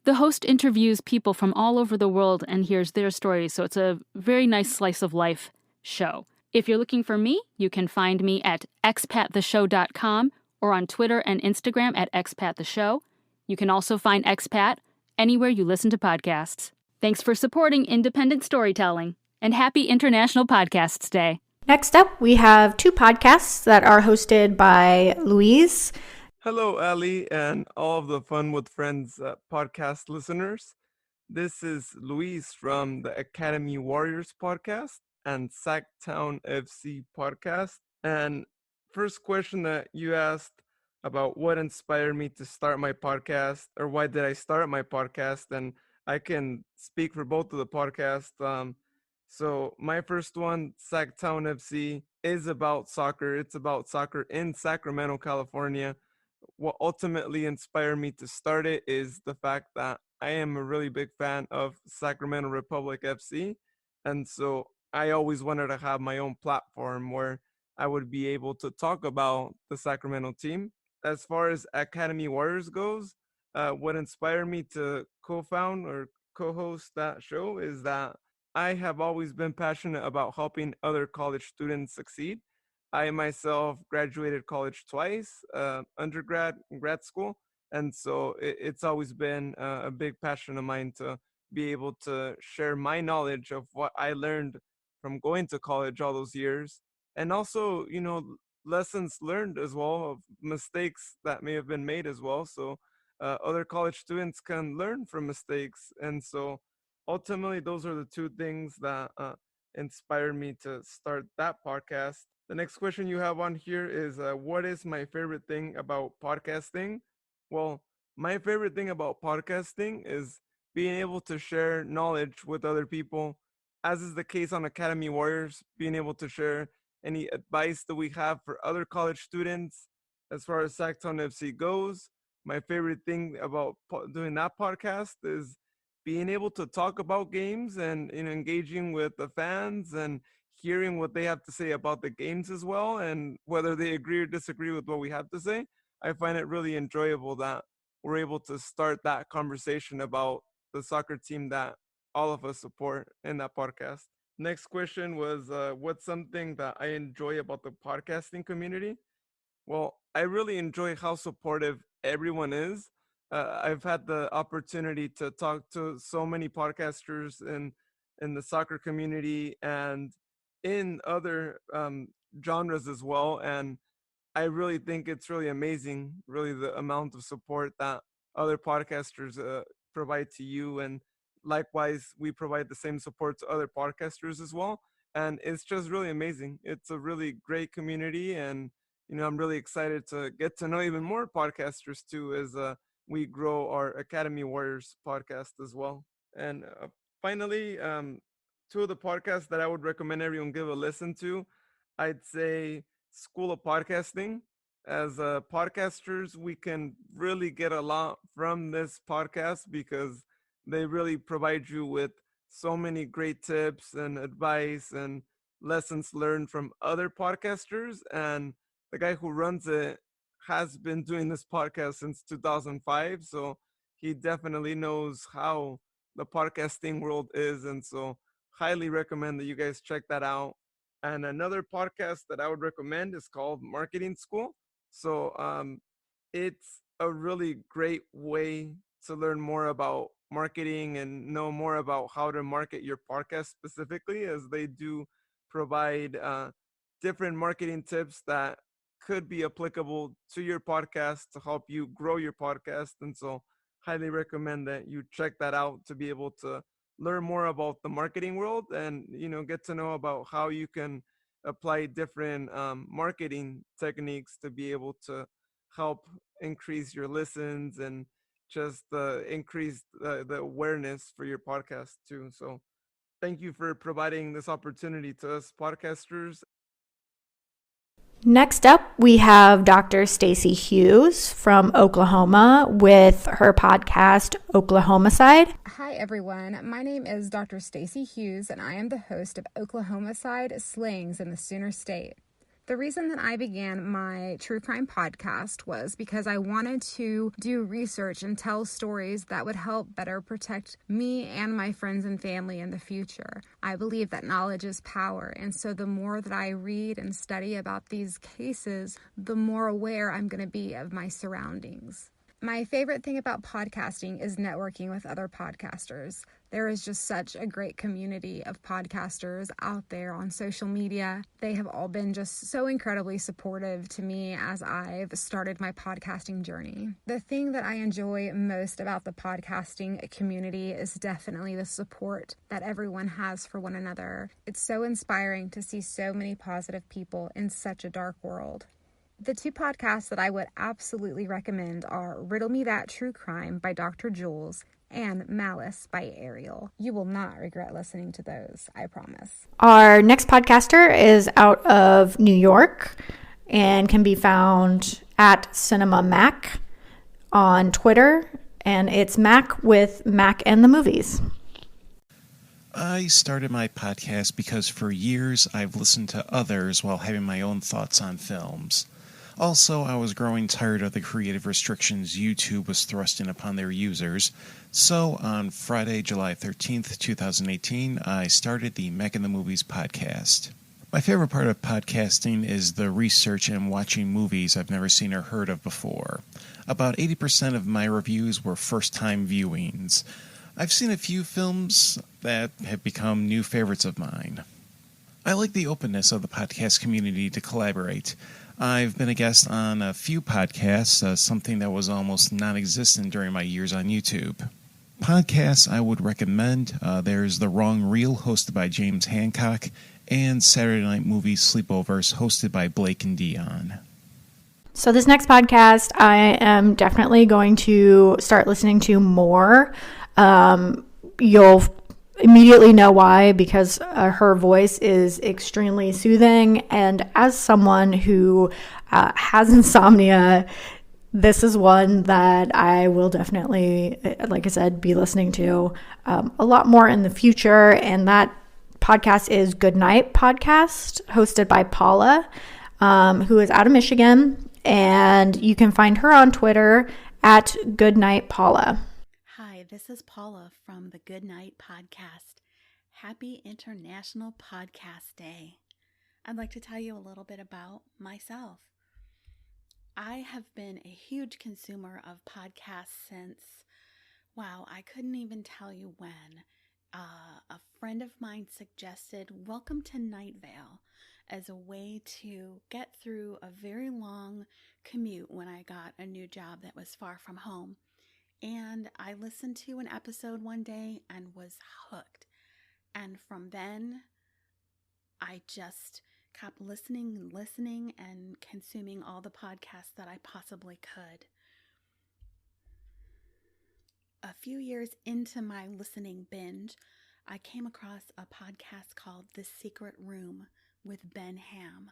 The host interviews people from all over the world and hears their stories, so it's a very nice slice of life show. If you're looking for me, you can find me at expattheshow.com or on Twitter and Instagram at expattheshow. You can also find Expat anywhere you listen to podcasts. Thanks for supporting independent storytelling, and happy International Podcasts Day. Next up, we have two podcasts that are hosted by Louise. Hello, Allie, and all of the Fun with Friends podcast listeners. This is Luis from the Academy Warriors podcast and Sacktown FC podcast. And first question that you asked about what inspired me to start my podcast, or why did I start my podcast, and I can speak for both of the podcasts. So my first one, Sacktown FC, is about soccer. It's about soccer in Sacramento, California. What ultimately inspired me to start it is the fact that I am a really big fan of Sacramento Republic FC. And so I always wanted to have my own platform where I would be able to talk about the Sacramento team. As far as Academy Warriors goes, what inspired me to co-found or co-host that show is that I have always been passionate about helping other college students succeed. I myself graduated college twice, undergrad and grad school. And so it's always been a big passion of mine to be able to share my knowledge of what I learned from going to college all those years. And also, lessons learned as well of mistakes that may have been made as well. So other college students can learn from mistakes. And so ultimately, those are the two things that inspired me to start that podcast. The next question you have on here is what is my favorite thing about podcasting? Well, my favorite thing about podcasting is being able to share knowledge with other people, as is the case on Academy Warriors, being able to share any advice that we have for other college students as far as Sacktown FC goes. My favorite thing about doing that podcast is being able to talk about games and engaging with the fans and hearing what they have to say about the games as well, and whether they agree or disagree with what we have to say. I find it really enjoyable that we're able to start that conversation about the soccer team that all of us support in that podcast. Next question was, what's something that I enjoy about the podcasting community? Well, I really enjoy how supportive everyone is. I've had the opportunity to talk to so many podcasters in the soccer community and in other genres as well, and I really think it's really amazing, really the amount of support that other podcasters provide to you, and likewise we provide the same support to other podcasters as well. And it's just really amazing. It's a really great community, and I'm really excited to get to know even more podcasters too as we grow our Academy Warriors podcast as well. And finally, two of the podcasts that I would recommend everyone give a listen to, I'd say School of Podcasting. As podcasters, we can really get a lot from this podcast because they really provide you with so many great tips and advice and lessons learned from other podcasters. And the guy who runs it has been doing this podcast since 2005. So he definitely knows how the podcasting world is. And so, highly recommend that you guys check that out. And another podcast that I would recommend is called Marketing School. So it's a really great way to learn more about marketing and know more about how to market your podcast specifically, as they do provide different marketing tips that could be applicable to your podcast to help you grow your podcast. And so, highly recommend that you check that out to be able to learn more about the marketing world and get to know about how you can apply different marketing techniques to be able to help increase your listens and just increase the awareness for your podcast too. So thank you for providing this opportunity to us podcasters. Next up, we have Dr. Stacy Hughes from Oklahoma with her podcast, Oklahoma Side. Hi, everyone. My name is Dr. Stacy Hughes, and I am the host of Oklahoma Side Slayings in the Sooner State. The reason that I began my true crime podcast was because I wanted to do research and tell stories that would help better protect me and my friends and family in the future. I believe that knowledge is power, and so the more that I read and study about these cases, the more aware I'm going to be of my surroundings. My favorite thing about podcasting is networking with other podcasters. There is just such a great community of podcasters out there on social media. They have all been just so incredibly supportive to me as I've started my podcasting journey. The thing that I enjoy most about the podcasting community is definitely the support that everyone has for one another. It's so inspiring to see so many positive people in such a dark world. The two podcasts that I would absolutely recommend are Riddle Me That True Crime by Dr. Jules and Malice by Ariel. You will not regret listening to those, I promise. Our next podcaster is out of New York and can be found at Cinema Mac on Twitter, and it's Mac with Mac and the Movies. I started my podcast because for years I've listened to others while having my own thoughts on films. Also, I was growing tired of the creative restrictions YouTube was thrusting upon their users, so on Friday, July 13th, 2018, I started the Mac and the Movies podcast. My favorite part of podcasting is the research and watching movies I've never seen or heard of before. About 80% of my reviews were first-time viewings. I've seen a few films that have become new favorites of mine. I like the openness of the podcast community to collaborate. I've been a guest on a few podcasts, something that was almost non-existent during my years on YouTube. Podcasts I would recommend, there's The Wrong Reel, hosted by James Hancock, and Saturday Night Movie Sleepovers, hosted by Blake and Dion. So this next podcast, I am definitely going to start listening to more. You'll immediately know why, because her voice is extremely soothing. And as someone who has insomnia, this is one that I will definitely, like I said, be listening to a lot more in the future. And that podcast is Good Night Podcast, hosted by Paula, who is out of Michigan. And you can find her on Twitter at Goodnight Paula. Hi, this is Paula from the Good Night Podcast. Happy International Podcast Day. I'd like to tell you a little bit about myself. I have been a huge consumer of podcasts since, I couldn't even tell you when. A friend of mine suggested Welcome to Night Vale as a way to get through a very long commute when I got a new job that was far from home. And I listened to an episode one day and was hooked. And from then, I just kept listening and consuming all the podcasts that I possibly could. A few years into my listening binge, I came across a podcast called The Secret Room with Ben Ham.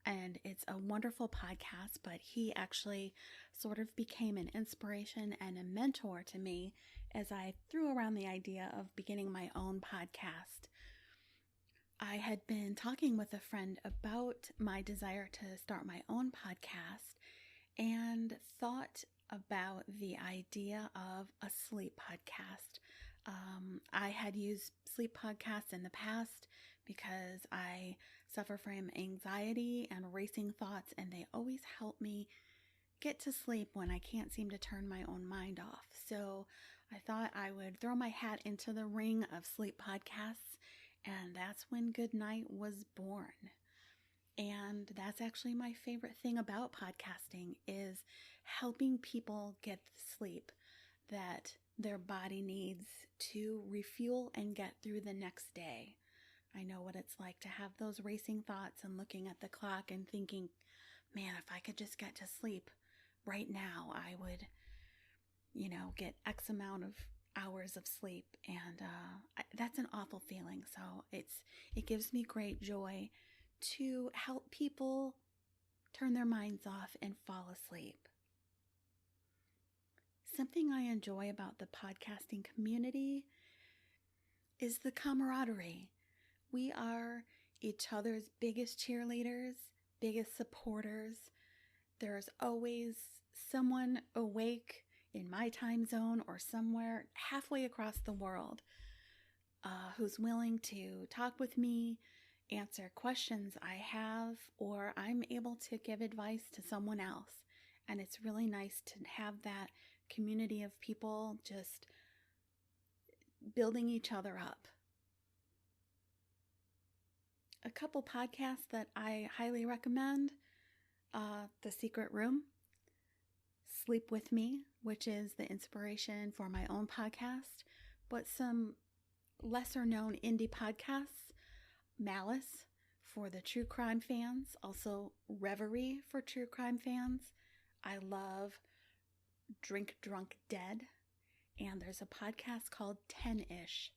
And it's a wonderful podcast, but he actually sort of became an inspiration and a mentor to me as I threw around the idea of beginning my own podcast. I had been talking with a friend about my desire to start my own podcast and thought about the idea of a sleep podcast. I had used sleep podcasts in the past because I suffer from anxiety and racing thoughts, and they always help me get to sleep when I can't seem to turn my own mind off. So I thought I would throw my hat into the ring of sleep podcasts, and that's when Good Night was born. And that's actually my favorite thing about podcasting, is helping people get the sleep that their body needs to refuel and get through the next day. I know what it's like to have those racing thoughts and looking at the clock and thinking, man, if I could just get to sleep right now, I would, get X amount of hours of sleep. And that's an awful feeling. So it gives me great joy to help people turn their minds off and fall asleep. Something I enjoy about the podcasting community is the camaraderie. We are each other's biggest cheerleaders, biggest supporters. There's always someone awake in my time zone or somewhere halfway across the world who's willing to talk with me, answer questions I have, or I'm able to give advice to someone else. And it's really nice to have that community of people just building each other up. A couple podcasts that I highly recommend, The Secret Room, Sleep With Me, which is the inspiration for my own podcast, but some lesser known indie podcasts, Malice for the true crime fans, also Reverie for true crime fans. I love Drink Drunk Dead, and there's a podcast called 10-ish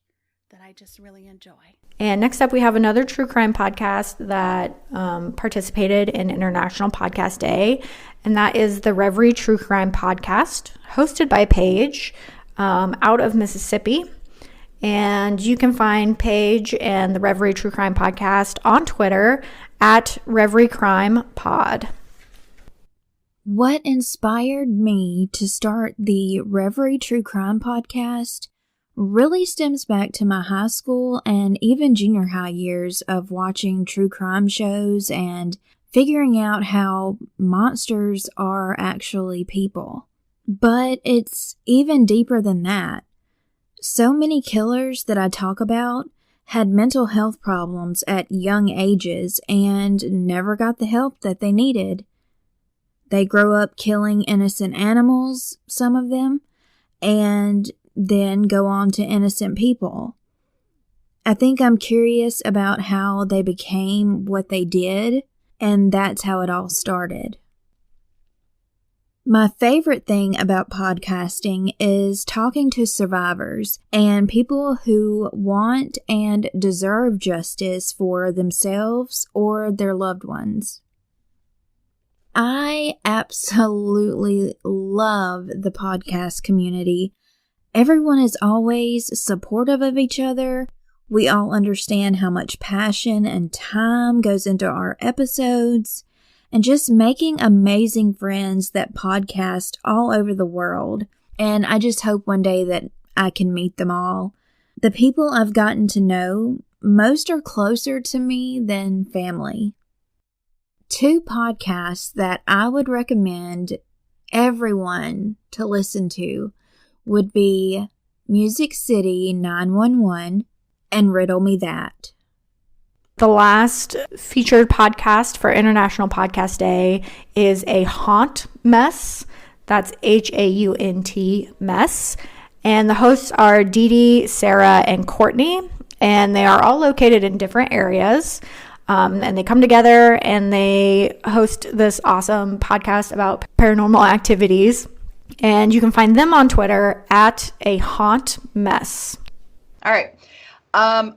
that I just really enjoy. And next up, we have another true crime podcast that participated in International Podcast Day, and that is the Reverie True Crime Podcast, hosted by Paige out of Mississippi. And you can find Paige and the Reverie True Crime Podcast on Twitter at Reverie Crime Pod. What inspired me to start the Reverie True Crime Podcast really stems back to my high school and even junior high years of watching true crime shows and figuring out how monsters are actually people. But it's even deeper than that. So many killers that I talk about had mental health problems at young ages and never got the help that they needed. They grow up killing innocent animals, some of them, and then go on to innocent people. I think I'm curious about how they became what they did, and that's how it all started. My favorite thing about podcasting is talking to survivors and people who want and deserve justice for themselves or their loved ones. I absolutely love the podcast community. Everyone is always supportive of each other. We all understand how much passion and time goes into our episodes. And just making amazing friends that podcast all over the world. And I just hope one day that I can meet them all. The people I've gotten to know, most are closer to me than family. 2 podcasts that I would recommend everyone to listen to would be Music City 911 and Riddle Me That. The last featured podcast for International Podcast Day is a haunt mess. That's HAUNT mess. And the hosts are Dee Dee, Sarah, and Courtney. And they are all located in different areas. And they come together and they host this awesome podcast about paranormal activities. And you can find them on Twitter at a haunt mess. All right.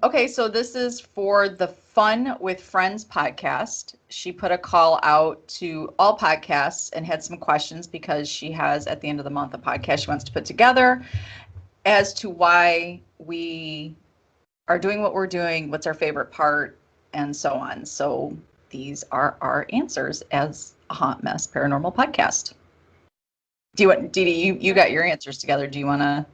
Okay, so this is for the Fun with Friends podcast. She put a call out to all podcasts and had some questions because she has, at the end of the month, a podcast she wants to put together as to why we are doing what we're doing, what's our favorite part, and so on. So these are our answers as a haunt mess paranormal podcast. Do you want, Dee Dee, you got your answers together. Do you want to?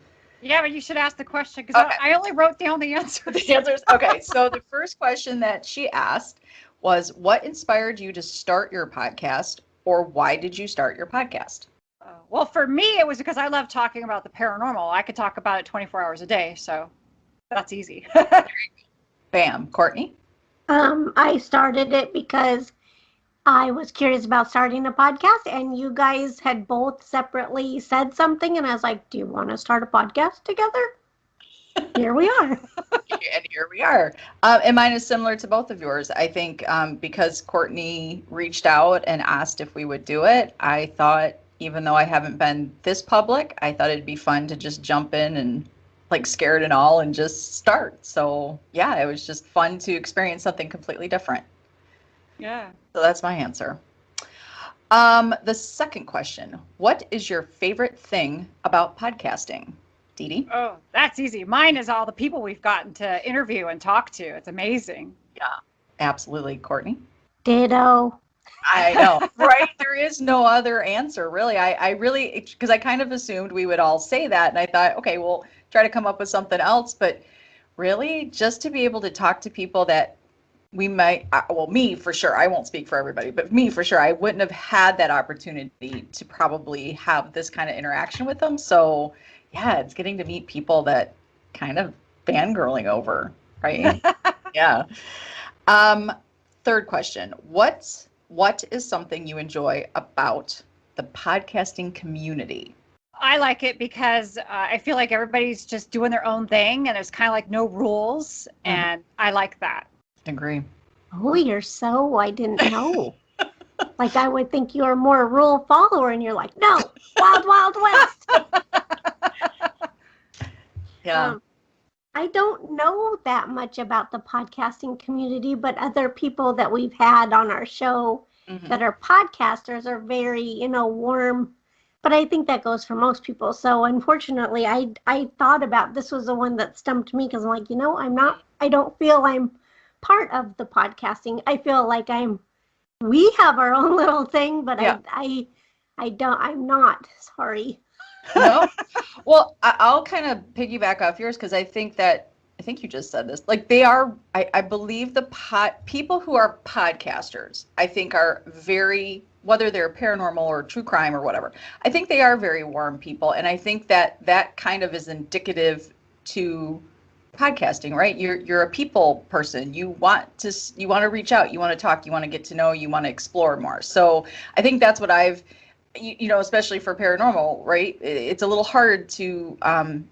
Yeah, but you should ask the question because Okay. I only wrote down the answers. The answers. Okay, so the first question that she asked was, what inspired you to start your podcast, or why did you start your podcast? Well, for me, it was because I love talking about the paranormal. I could talk about it 24 hours a day, so that's easy. Bam. Courtney? I started it because I was curious about starting a podcast, and you guys had both separately said something, and I was like, do you want to start a podcast together? Here we are. And here we are. And mine is similar to both of yours. I think because Courtney reached out and asked if we would do it, I thought, even though I haven't been this public, I thought it'd be fun to just jump in and like scared and all and just start. So yeah, it was just fun to experience something completely different. Yeah. So that's my answer. The second question, what is your favorite thing about podcasting? Dee Dee? Oh, that's easy. Mine is all the people we've gotten to interview and talk to. It's amazing. Yeah, absolutely. Courtney? Ditto. I know, right? There is no other answer, really. I really, because I kind of assumed we would all say that. And I thought, okay, we'll try to come up with something else. But really, just to be able to talk to people that we might, well, me for sure, I won't speak for everybody, but me for sure, I wouldn't have had that opportunity to probably have this kind of interaction with them. So yeah, it's getting to meet people that kind of fangirling over, right? Yeah. Third question, what is something you enjoy about the podcasting community? I like it because I feel like everybody's just doing their own thing and there's kind of like no rules. And I like that. Agree. Oh, you're so, I didn't know. Like I would think you are more a rule follower, and you're like, no, wild, wild west. Yeah. I don't know that much about the podcasting community, but other people that we've had on our show that are podcasters are very, warm. But I think that goes for most people. So unfortunately, I thought about, this was the one that stumped me because I'm like, I don't feel I'm part of the podcasting. I feel like we have our own little thing, but yeah. I'm not, sorry. No. Well, I'll kind of piggyback off yours because I think you just said this. Like they are, I believe people who are podcasters, I think are very, whether they're paranormal or true crime or whatever, I think they are very warm people. And I think that kind of is indicative to podcasting, right? You're a people person. You want to reach out, you want to talk, you want to get to know, you want to explore more. So I think that's what I've, especially for paranormal, right? It's a little hard to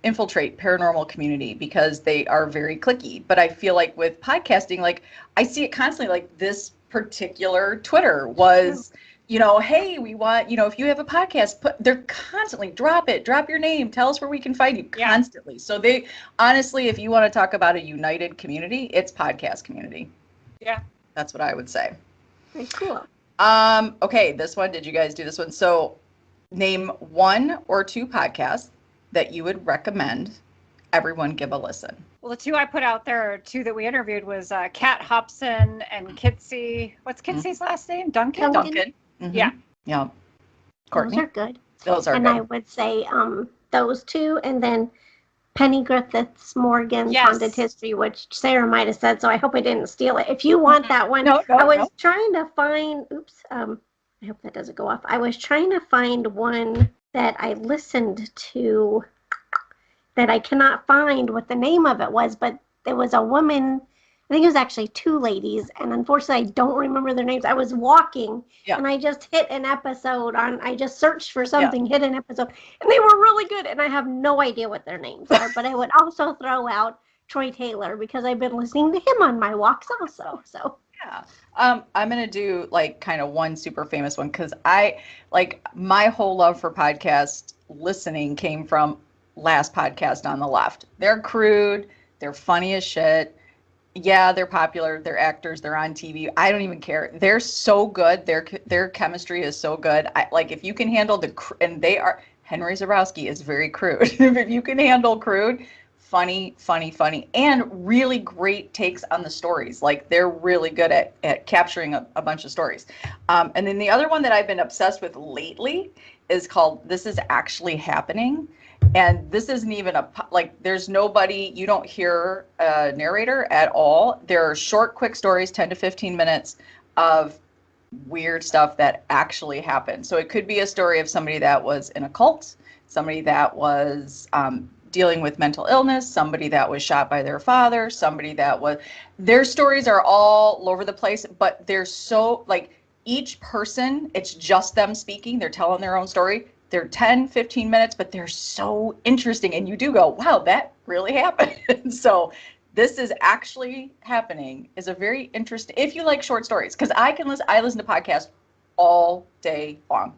infiltrate paranormal community because they are very cliquey. But I feel like with podcasting, like I see it constantly, like this particular Twitter was, hey, we want, if you have a podcast, they're constantly drop your name, tell us where we can find you constantly. So they, honestly, if you want to talk about a united community, it's podcast community. Yeah. That's what I would say. Very cool. Okay, this one, did you guys do this one? So name 1 or 2 podcasts that you would recommend everyone give a listen. Well, the 2 I put out there, 2 that we interviewed, was Kat Hobson and Kitsy. What's Kitsy's last name? Duncan? Duncan. Mm-hmm. Yeah. Yeah. Courtney? Those are good. Those are and good. I would say those 2, and then Penny Griffiths Morgan's Yes. Haunted History, which Sarah might have said, so I hope I didn't steal it. If you want that one, I was trying to find, I hope that doesn't go off. I was trying to find one that I listened to that I cannot find what the name of it was, but there was a woman, I think it was actually 2 ladies, and unfortunately I don't remember their names. I was walking and I just hit an episode I just searched for something, hit an episode, and they were really good, and I have no idea what their names are, but I would also throw out Troy Taylor because I've been listening to him on my walks also. So yeah. I'm going to do kind of one super famous one because my whole love for podcast listening came from Last Podcast on the Left. They're crude. They're funny as shit. Yeah, they're popular. They're actors. They're on TV. I don't even care. They're so good. Their chemistry is so good. If you can handle and they are, Henry Zarowski is very crude. If you can handle crude, funny, and really great takes on the stories. They're really good at capturing a bunch of stories. And then the other one that I've been obsessed with lately is called This Is Actually Happening. And this isn't even there's nobody, you don't hear a narrator at all. There are short, quick stories, 10 to 15 minutes of weird stuff that actually happened. So it could be a story of somebody that was in a cult, somebody that was dealing with mental illness, somebody that was shot by their father, their stories are all over the place, but they're so, each person, it's just them speaking, they're telling their own story. They're 10, 15 minutes, but they're so interesting. And you do go, wow, that really happened. So This Is Actually Happening is a very interesting, if you like short stories, because I listen to podcasts all day long.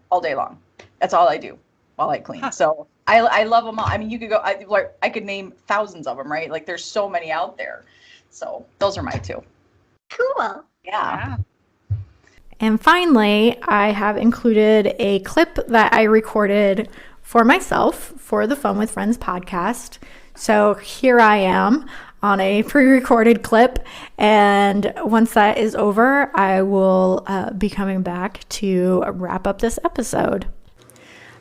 That's all I do while I clean. So I love them all. I mean, you could go, I could name thousands of them, right? There's so many out there. So those are my 2. cool. Yeah. And finally, I have included a clip that I recorded for myself for the Fun with Friends podcast. So here I am on a pre-recorded clip, and once that is over, I will be coming back to wrap up this episode.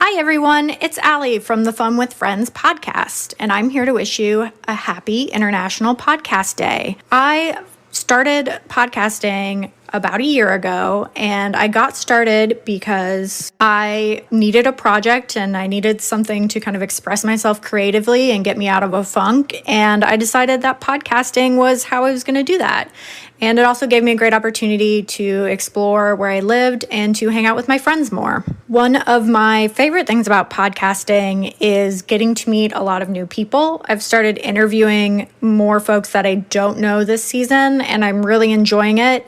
Hi everyone, it's Allie from the Fun with Friends podcast, and I'm here to wish you a happy International Podcast Day. I started podcasting about a year ago, and I got started because I needed a project and I needed something to kind of express myself creatively and get me out of a funk, and I decided that podcasting was how I was going to do that. And it also gave me a great opportunity to explore where I lived and to hang out with my friends more. One of my favorite things about podcasting is getting to meet a lot of new people. I've started interviewing more folks that I don't know this season, and I'm really enjoying it.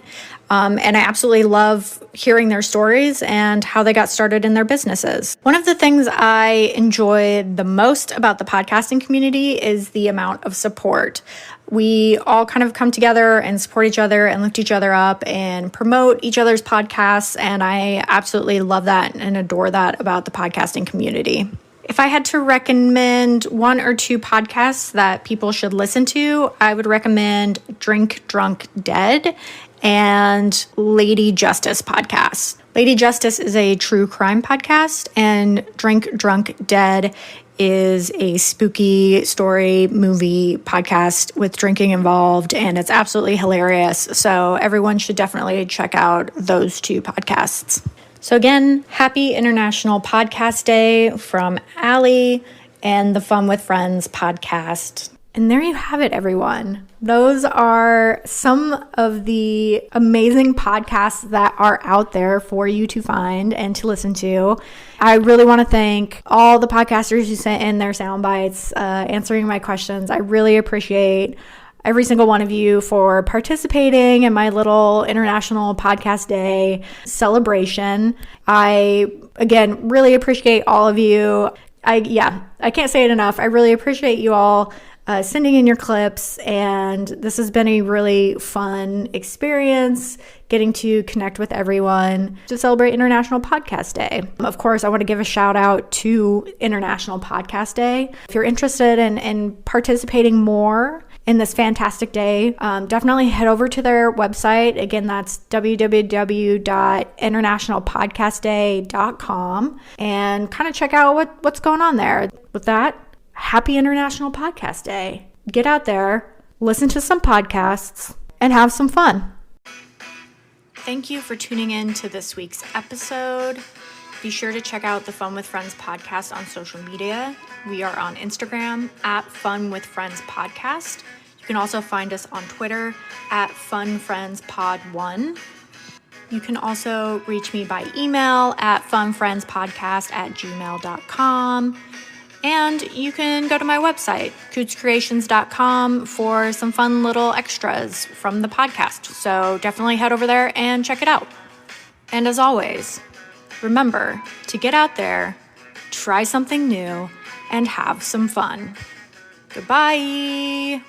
And I absolutely love hearing their stories and how they got started in their businesses. One of the things I enjoy the most about the podcasting community is the amount of support. We all kind of come together and support each other and lift each other up and promote each other's podcasts. And I absolutely love that and adore that about the podcasting community. If I had to recommend 1 or 2 podcasts that people should listen to, I would recommend Drink Drunk Dead and Lady Justice podcast. Lady Justice is a true crime podcast, and Drink Drunk Dead is a spooky story movie podcast with drinking involved, and it's absolutely hilarious. So everyone should definitely check out those 2 podcasts. So again, happy International Podcast Day from Allie and the Fun with Friends podcast. And there you have it, everyone. Those are some of the amazing podcasts that are out there for you to find and to listen to. I really want to thank all the podcasters who sent in their sound bites, answering my questions. I really appreciate every single one of you for participating in my little International Podcast Day celebration. I, again, really appreciate all of you. I can't say it enough. I really appreciate you all sending in your clips, and this has been a really fun experience getting to connect with everyone to celebrate International Podcast Day. Of course, I want to give a shout out to International Podcast Day. If you're interested in participating more in this fantastic day, definitely head over to their website. Again, that's www.internationalpodcastday.com, and kind of check out what's going on there. With that, happy International Podcast Day. Get out there, listen to some podcasts, and have some fun. Thank you for tuning in to this week's episode. Be sure to check out the Fun with Friends podcast on social media. We are on Instagram at Fun with Friends Podcast. You can also find us on Twitter at FunFriendsPod1. You can also reach me by email at funfriendspodcast@gmail.com. And you can go to my website, cootscreations.com, for some fun little extras from the podcast. So definitely head over there and check it out. And as always, remember to get out there, try something new, and have some fun. Goodbye.